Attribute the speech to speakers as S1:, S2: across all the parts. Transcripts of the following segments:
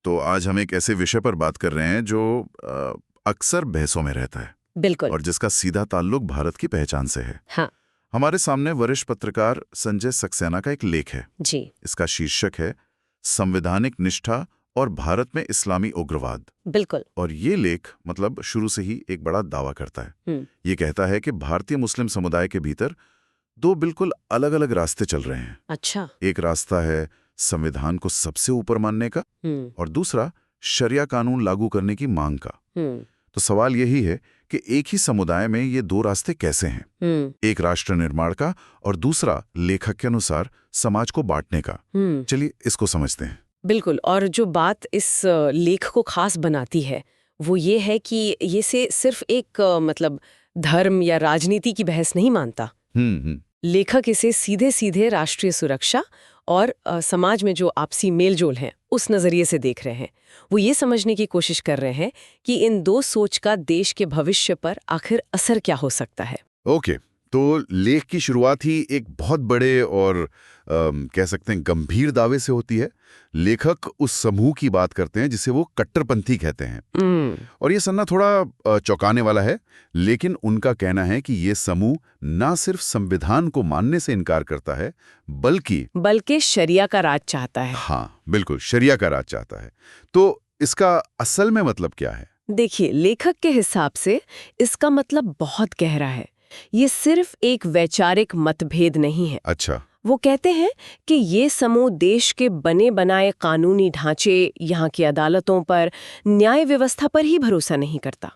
S1: तो आज हम एक ऐसे विषय पर बात कर रहे हैं जो अक्सर बहसों में रहता है
S2: बिल्कुल।
S1: और जिसका सीधा ताल्लुक भारत की पहचान से है।
S2: हाँ
S1: हमारे सामने वरिष्ठ पत्रकार संजय सक्सेना का एक लेख है
S2: जी।
S1: इसका शीर्षक है संवैधानिक निष्ठा और भारत में इस्लामी उग्रवाद।
S2: बिल्कुल।
S1: और ये लेख मतलब शुरू से ही एक बड़ा दावा करता है। ये कहता है कि भारतीय मुस्लिम समुदाय के भीतर दो बिल्कुल अलग अलग रास्ते चल रहे हैं।
S2: अच्छा।
S1: एक रास्ता है संविधान को सबसे ऊपर मानने का और दूसरा शरिया कानून लागू करने की मांग का। तो सवाल यही है कि एक ही समुदाय में ये दो रास्ते कैसे हैं? एक राष्ट्र निर्माण का और दूसरा लेखक के अनुसार समाज को बांटने का। चलिए इसको समझते हैं।
S2: बिल्कुल। और जो बात इस लेख को खास बनाती है वो ये है कि ये से सिर्फ एक मतलब धर्म या राजनीति की बहस नहीं मानता। लेखक इसे सीधे सीधे राष्ट्रीय सुरक्षा और समाज में जो आपसी मेलजोल है उस नजरिए से देख रहे हैं। वो ये समझने की कोशिश कर रहे हैं कि इन दो सोच का देश के भविष्य पर आखिर असर क्या हो सकता है।
S1: ओके, तो लेख की शुरुआत ही एक बहुत बड़े और कह सकते हैं गंभीर दावे से होती है। लेखक उस समूह की बात करते हैं जिसे वो कट्टरपंथी कहते हैं। और ये सन्ना थोड़ा चौंकाने वाला है, लेकिन उनका कहना है कि ये समूह ना सिर्फ संविधान को मानने से इनकार करता है बल्कि
S2: शरिया का राज चाहता है।
S1: हाँ बिल्कुल, शरिया का राज चाहता है। तो इसका असल में मतलब क्या है?
S2: देखिए, लेखक के हिसाब से इसका मतलब बहुत गहरा है। ये सिर्फ एक वैचारिक मतभेद नहीं है।
S1: अच्छा।
S2: वो कहते हैं कि ये समूह देश के बने बनाए कानूनी ढांचे, यहाँ की अदालतों पर, न्याय व्यवस्था पर ही भरोसा नहीं करता।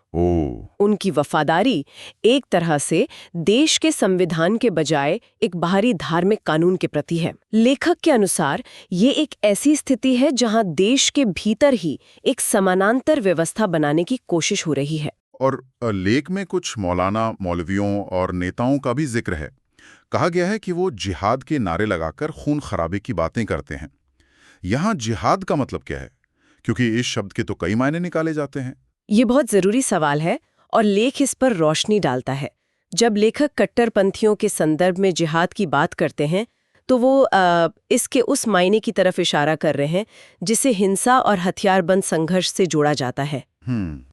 S2: उनकी वफादारी एक तरह से देश के संविधान के बजाय एक बाहरी धार्मिक कानून के प्रति है। लेखक के अनुसार ये एक ऐसी स्थिति है जहाँ देश के भीतर ही एक समानांतर व्यवस्था बनाने की कोशिश हो रही है।
S1: और लेख में कुछ मौलाना, मौलवियों और नेताओं का भी जिक्र है। कहा गया है कि वो जिहाद के नारे लगाकर खून खराबे की बातें करते हैं। यहाँ जिहाद का मतलब क्या है? क्योंकि इस शब्द के तो कई मायने निकाले जाते हैं।
S2: ये बहुत जरूरी सवाल है और लेख इस पर रोशनी डालता है। जब लेखक कट्टरपंथियों के संदर्भ में जिहाद की बात करते हैं तो वो इसके उस मायने की तरफ इशारा कर रहे हैं जिसे हिंसा और हथियारबंद संघर्ष से जोड़ा जाता है।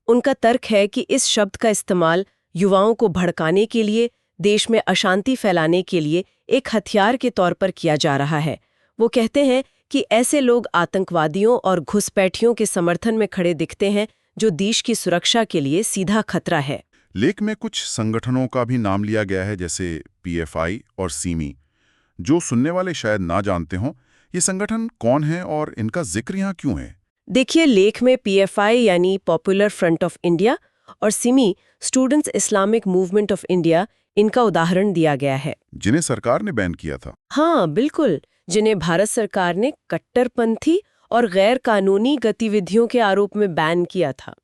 S2: उनका तर्क है कि इस शब्द का इस्तेमाल युवाओं को भड़काने के लिए, देश में अशांति फैलाने के लिए एक हथियार के तौर पर किया जा रहा है। वो कहते हैं कि ऐसे लोग आतंकवादियों और घुसपैठियों के समर्थन में खड़े दिखते हैं जो देश की सुरक्षा के लिए सीधा खतरा है।
S1: लेख में कुछ संगठनों का भी नाम लिया गया है, जैसे पीएफआई और सीमी। जो सुनने वाले शायद ना जानते हों, ये संगठन कौन है और इनका जिक्र यहाँ क्यों है?
S2: देखिए, लेख में पीएफआई यानी पॉपुलर फ्रंट ऑफ इंडिया और Simi students Islamic movement of India, इनका उदाहरण दिया गया है।
S1: जिन्हें सरकार ने बैन किया था।
S2: हाँ बिल्कुल, जिन्हें भारत सरकार ने कट्टरपंथी और गैर कानूनी गतिविधियों के आरोप में बैन किया था।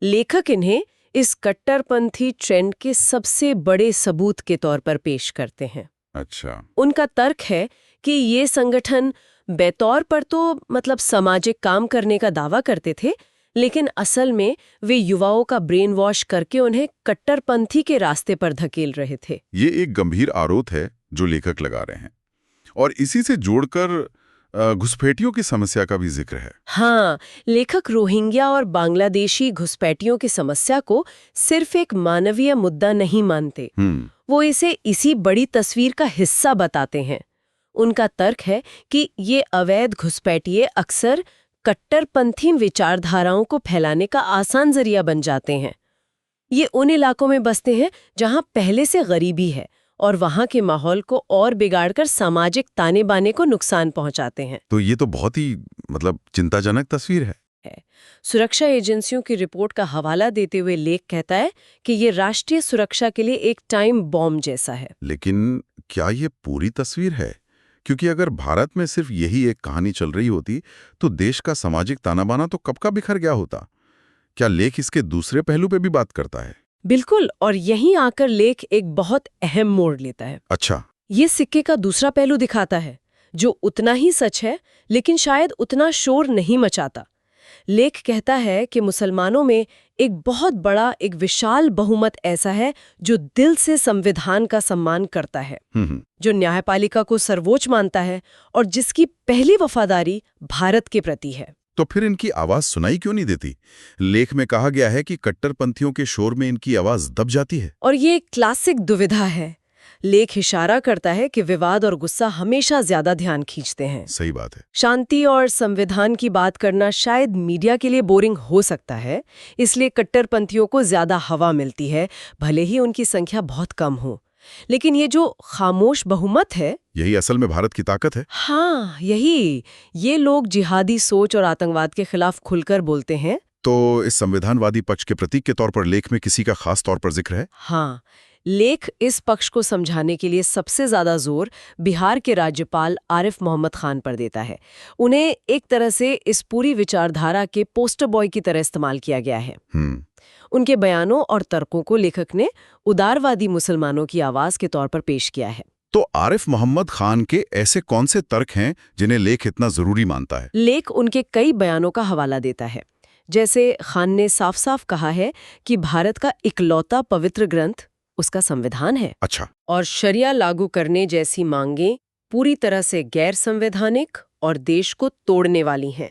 S2: लेखक इन्हें इस कट्टरपंथी ट्रेंड के सबसे बड़े सबूत के तौर पर पेश करते हैं।
S1: अच्छा।
S2: उनका तर्क है कि ये संगठन बेतौर पर तो मतलब सामाजिक काम करने का दावा करते थे, लेकिन असल में वे युवाओं का ब्रेन वॉश करके उन्हें कट्टरपंथी के रास्ते पर धकेल रहे थे।
S1: ये एक गंभीर आरोप है जो लेखक लगा रहे हैं और इसी से जोड़कर घुसपैठियों की समस्या का भी जिक्र है।
S2: हाँ, लेखक रोहिंग्या और बांग्लादेशी घुसपैठियों की समस्या को सिर्फ एक मानवीय मुद्दा नहीं मानते। वो इसे इसी बड़ी तस्वीर का हिस्सा बताते हैं। उनका तर्क है कि ये अवैध घुसपैठिए अक्सर कट्टरपंथी विचारधाराओं को फैलाने का आसान जरिया बन जाते हैं। ये उन इलाकों में बसते हैं जहां पहले से गरीबी है और वहां के माहौल को और बिगाड़कर सामाजिक ताने बाने को नुकसान पहुंचाते हैं।
S1: तो ये तो बहुत ही मतलब चिंताजनक तस्वीर है।
S2: सुरक्षा एजेंसियों की रिपोर्ट का हवाला देते हुए लेख कहता है कि ये राष्ट्रीय सुरक्षा के लिए एक टाइम बॉम्ब जैसा है।
S1: लेकिन क्या ये पूरी तस्वीर है? क्योंकि अगर भारत में सिर्फ यही एक कहानी चल रही होती तो देश का सामाजिक तानाबाना तो कब का बिखर गया होता। क्या लेख इसके दूसरे पहलू पे भी बात करता है?
S2: बिल्कुल, और यहीं आकर लेख एक बहुत अहम मोड़ लेता है।
S1: अच्छा।
S2: ये सिक्के का दूसरा पहलू दिखाता है जो उतना ही सच है लेकिन शायद उतना शोर नहीं मचाता। लेख कहता है कि मुसलमानों में एक बहुत बड़ा, एक विशाल बहुमत ऐसा है जो दिल से संविधान का सम्मान करता है, जो न्यायपालिका को सर्वोच्च मानता है और जिसकी पहली वफादारी भारत के प्रति है।
S1: तो फिर इनकी आवाज सुनाई क्यों नहीं देती? लेख में कहा गया है कि कट्टरपंथियों के शोर में इनकी आवाज दब जाती है।
S2: और ये क्लासिक दुविधा है। लेख इशारा करता है कि विवाद और गुस्सा हमेशा ज्यादा ध्यान खींचते हैं।
S1: सही बात है।
S2: शांति और संविधान की बात करना शायद मीडिया के लिए बोरिंग हो सकता है, इसलिए कट्टरपंथियों को ज्यादा हवा मिलती है, भले ही उनकी संख्या बहुत कम हो। लेकिन ये जो खामोश बहुमत है,
S1: यही असल में भारत की ताकत है।
S2: हाँ यही, ये लोग जिहादी सोच और आतंकवाद के खिलाफ खुलकर बोलते हैं।
S1: तो इस संविधानवादी पक्ष के प्रतीक के तौर पर लेख में किसी का खास तौर पर जिक्र है?
S2: हाँ, लेख इस पक्ष को समझाने के लिए सबसे ज्यादा जोर बिहार के राज्यपाल आरिफ मोहम्मद खान पर देता है। उन्हें एक तरह से इस पूरी विचारधारा के पोस्टर बॉय की तरह इस्तेमाल किया गया है। उनके बयानों और तर्कों को लेखक ने उदारवादी मुसलमानों की आवाज के तौर पर पेश किया है।
S1: तो आरिफ मोहम्मद खान के ऐसे कौन से तर्क हैं जिन्हें लेख इतना जरूरी मानता है?
S2: लेख उनके कई बयानों का हवाला देता है। जैसे खान ने साफ साफ कहा है कि भारत का इकलौता पवित्र ग्रंथ उसका संविधान है।
S1: अच्छा।
S2: और शरिया लागू करने जैसी मांगें पूरी तरह से गैर संवैधानिक और देश को तोड़ने वाली हैं।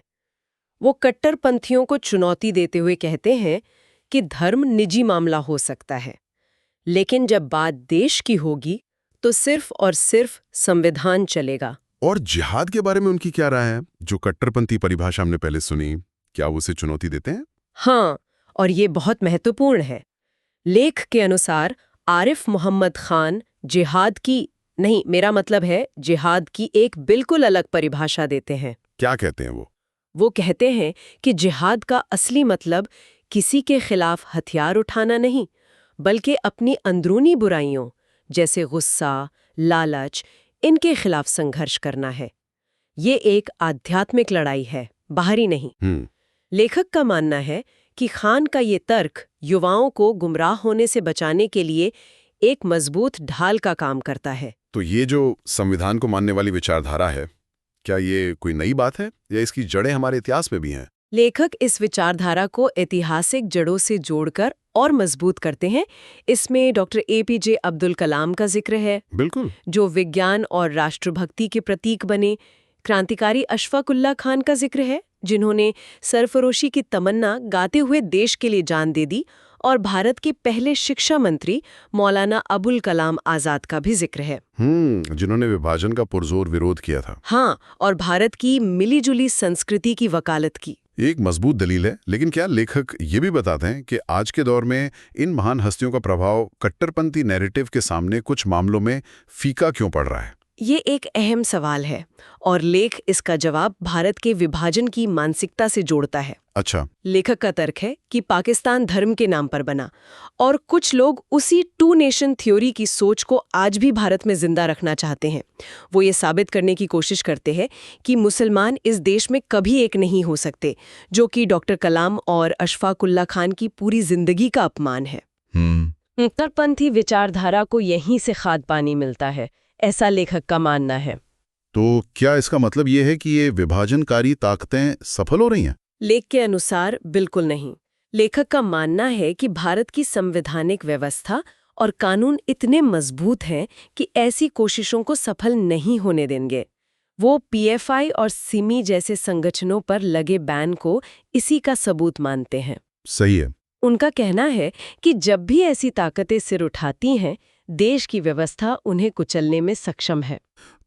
S2: वो कट्टरपंथियों को चुनौती देते हुए कहते हैं कि धर्म निजी मामला हो सकता है, लेकिन जब बात देश की होगी तो सिर्फ और सिर्फ संविधान चलेगा।
S1: और जिहाद के बारे में उनकी क्या राय है? जो कट्टरपंथी परिभाषा हमने पहले सुनी, क्या वो उसे चुनौती देते हैं?
S2: हाँ, और ये बहुत महत्वपूर्ण है। लेख के अनुसार आरिफ मोहम्मद खान जिहाद की नहीं, मेरा मतलब है जिहाद की एक बिल्कुल अलग परिभाषा देते हैं।
S1: क्या कहते हैं वो?
S2: वो कहते हैं कि जिहाद का असली मतलब किसी के खिलाफ हथियार उठाना नहीं, बल्कि अपनी अंदरूनी बुराइयों जैसे गुस्सा, लालच, इनके खिलाफ संघर्ष करना है। ये एक आध्यात्मिक लड़ाई है, बाहरी नहीं। लेखक का मानना है कि खान का ये तर्क युवाओं को गुमराह होने से बचाने के लिए एक मजबूत ढाल का काम करता है।
S1: तो ये जो संविधान को मानने वाली विचारधारा है, क्या ये कोई नई बात है या इसकी जड़ें हमारे इतिहास में भी हैं?
S2: लेखक इस विचारधारा को ऐतिहासिक जड़ों से जोड़कर और मजबूत करते हैं। इसमें डॉक्टर APJ अब्दुल कलाम का जिक्र है,
S1: बिल्कुल,
S2: जो विज्ञान और राष्ट्रभक्ति के प्रतीक बने। क्रांतिकारी अशफाक उल्लाह खान का जिक्र है, जिन्होंने सरफरोशी की तमन्ना गाते हुए देश के लिए जान दे दी। और भारत के पहले शिक्षा मंत्री मौलाना अबुल कलाम आजाद का भी जिक्र है,
S1: जिन्होंने विभाजन का पुरजोर विरोध किया था।
S2: हाँ, और भारत की मिलीजुली संस्कृति की वकालत की।
S1: एक मजबूत दलील है। लेकिन क्या लेखक ये भी बताते हैं कि आज के दौर में इन महान हस्तियों का प्रभाव कट्टरपंथी नैरेटिव के सामने कुछ मामलों में फीका क्यों पड़ रहा है?
S2: ये एक अहम सवाल है और लेख इसका जवाब भारत के विभाजन की मानसिकता से जोड़ता है।
S1: अच्छा।
S2: लेखक का तर्क है कि पाकिस्तान धर्म के नाम पर बना और कुछ लोग उसी टू नेशन थ्योरी की सोच को आज भी भारत में जिंदा रखना चाहते हैं। वो ये साबित करने की कोशिश करते हैं कि मुसलमान इस देश में कभी एक नहीं हो सकते, जो कि डॉक्टर कलाम और अशफाक उल्लाह खान की पूरी जिंदगी का अपमान है। कट्टरपंथी विचारधारा को यहीं से खाद पानी मिलता है, ऐसा लेखक का मानना है।
S1: तो क्या इसका मतलब ये है कि ये विभाजनकारी ताकतें सफल हो रही हैं?
S2: लेख के अनुसार बिल्कुल नहीं। लेखक का मानना है कि भारत की संवैधानिक व्यवस्था और कानून इतने मजबूत हैं कि ऐसी कोशिशों को सफल नहीं होने देंगे। वो PFI और सिमी जैसे संगठनों पर लगे बैन को इसी का सबूत मानते हैं।
S1: सही है।
S2: उनका कहना है कि जब भी ऐसी ताकतें सिर उठाती हैं, देश की व्यवस्था उन्हें कुचलने में सक्षम है।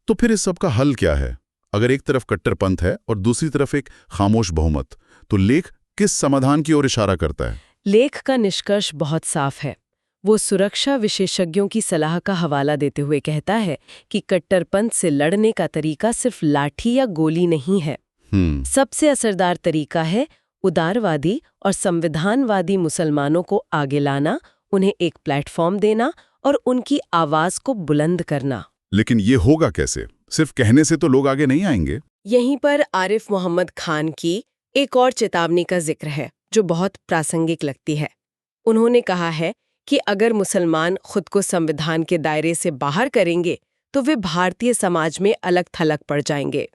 S1: तो फिर इस सब का हल क्या है? अगर एक तरफ कट्टरपंथ है और दूसरी तरफ एक खामोश बहुमत, तो लेख किस समाधान की ओर इशारा करता है?
S2: लेख का निष्कर्ष बहुत साफ है। वो सुरक्षा विशेषज्ञों की सलाह का हवाला देते हुए कहता है कि कट्टरपंथ से लड़ने का तरीका सिर्फ लाठी या गोली नहीं है। सबसे असरदार तरीका है उदारवादी और संविधानवादी मुसलमानों को आगे लाना, उन्हें एक प्लेटफॉर्म देना और उनकी आवाज को बुलंद करना।
S1: लेकिन ये होगा कैसे? सिर्फ कहने से तो लोग आगे नहीं आएंगे।
S2: यहीं पर आरिफ मोहम्मद खान की एक और चेतावनी का जिक्र है, जो बहुत प्रासंगिक लगती है। उन्होंने कहा है कि अगर मुसलमान खुद को संविधान के दायरे से बाहर करेंगे तो वे भारतीय समाज में अलग थलग पड़ जाएंगे।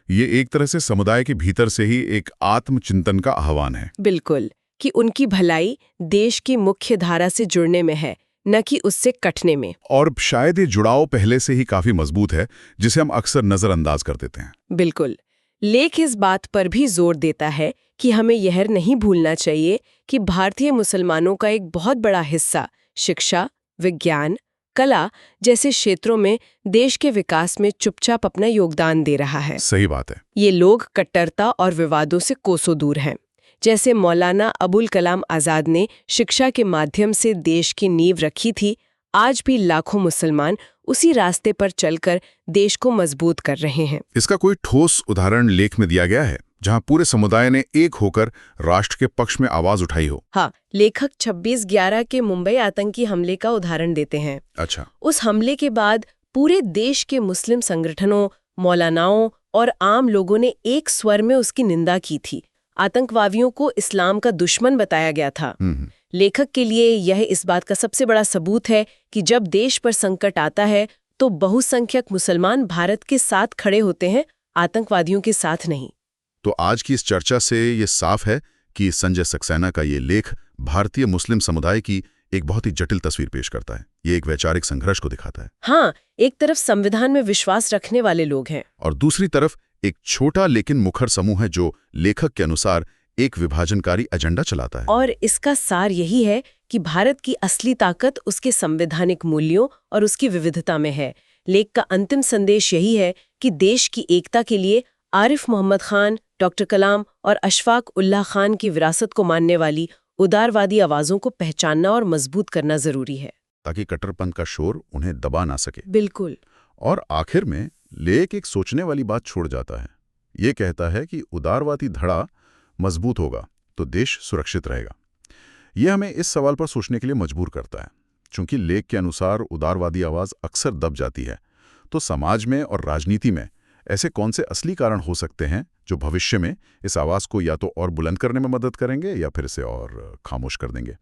S1: ये एक तरह से समुदाय के भीतर से ही एक आत्मचिंतन का आह्वान है।
S2: बिल्कुल, कि उनकी भलाई देश की मुख्य धारा से जुड़ने में है, न कि उससे कटने में।
S1: और शायद ये जुड़ाव पहले से ही काफी मजबूत है, जिसे हम अक्सर नजरअंदाज कर देते हैं।
S2: बिल्कुल। लेख इस बात पर भी जोर देता है कि हमें यह नहीं भूलना चाहिए कि भारतीय मुसलमानों का एक बहुत बड़ा हिस्सा शिक्षा, विज्ञान, कला जैसे क्षेत्रों में देश के विकास में चुपचाप अपना योगदान दे रहा है।
S1: सही बात है।
S2: ये लोग कट्टरता और विवादों से कोसों दूर हैं। जैसे मौलाना अबुल कलाम आज़ाद ने शिक्षा के माध्यम से देश की नींव रखी थी, आज भी लाखों मुसलमान उसी रास्ते पर चलकर देश को मजबूत कर रहे हैं।
S1: इसका कोई ठोस उदाहरण लेख में दिया गया है जहां पूरे समुदाय ने एक होकर राष्ट्र के पक्ष में आवाज उठाई हो?
S2: हाँ, लेखक 26/11 के मुंबई आतंकी हमले का उदाहरण देते हैं।
S1: अच्छा।
S2: उस हमले के बाद पूरे देश के मुस्लिम संगठनों, मौलानाओं और आम लोगों ने एक स्वर में उसकी निंदा की थी। आतंकवादियों को इस्लाम का दुश्मन बताया गया था। लेखक के लिए यह इस बात का सबसे बड़ा सबूत है कि जब देश पर संकट आता है तो बहुसंख्यक मुसलमान भारत के साथ खड़े होते हैं, आतंकवादियों के साथ नहीं।
S1: तो आज की इस चर्चा से ये साफ है कि संजय सक्सेना का ये लेख भारतीय मुस्लिम समुदाय की एक बहुत ही जटिल तस्वीर पेश करता है। ये एक वैचारिक संघर्ष को दिखाता है।
S2: हाँ, एक तरफ संविधान में विश्वास रखने वाले लोग हैं
S1: और दूसरी तरफ एक छोटा लेकिन मुखर समूह है जो लेखक के अनुसार एक विभाजनकारी एजेंडा चलाता है।
S2: और इसका सार यही है कि भारत की असली ताकत उसके संवैधानिक मूल्यों और उसकी विविधता में है। लेख का अंतिम संदेश यही है कि देश की एकता के लिए आरिफ मोहम्मद खान, डॉक्टर कलाम और अशफाक उल्लाह खान की विरासत को मानने वाली उदारवादी आवाजों को पहचानना और मजबूत करना जरूरी है,
S1: ताकि कट्टरपंथ का शोर उन्हें दबा ना सके।
S2: बिल्कुल।
S1: और आखिर में लेख एक सोचने वाली बात छोड़ जाता है। ये कहता है कि उदारवादी धड़ा मजबूत होगा तो देश सुरक्षित रहेगा। यह हमें इस सवाल पर सोचने के लिए मजबूर करता है। चूंकि लेख के अनुसार उदारवादी आवाज अक्सर दब जाती है, तो समाज में और राजनीति में ऐसे कौन से असली कारण हो सकते हैं जो भविष्य में इस आवाज को या तो और बुलंद करने में मदद करेंगे या फिर इसे और खामोश कर देंगे।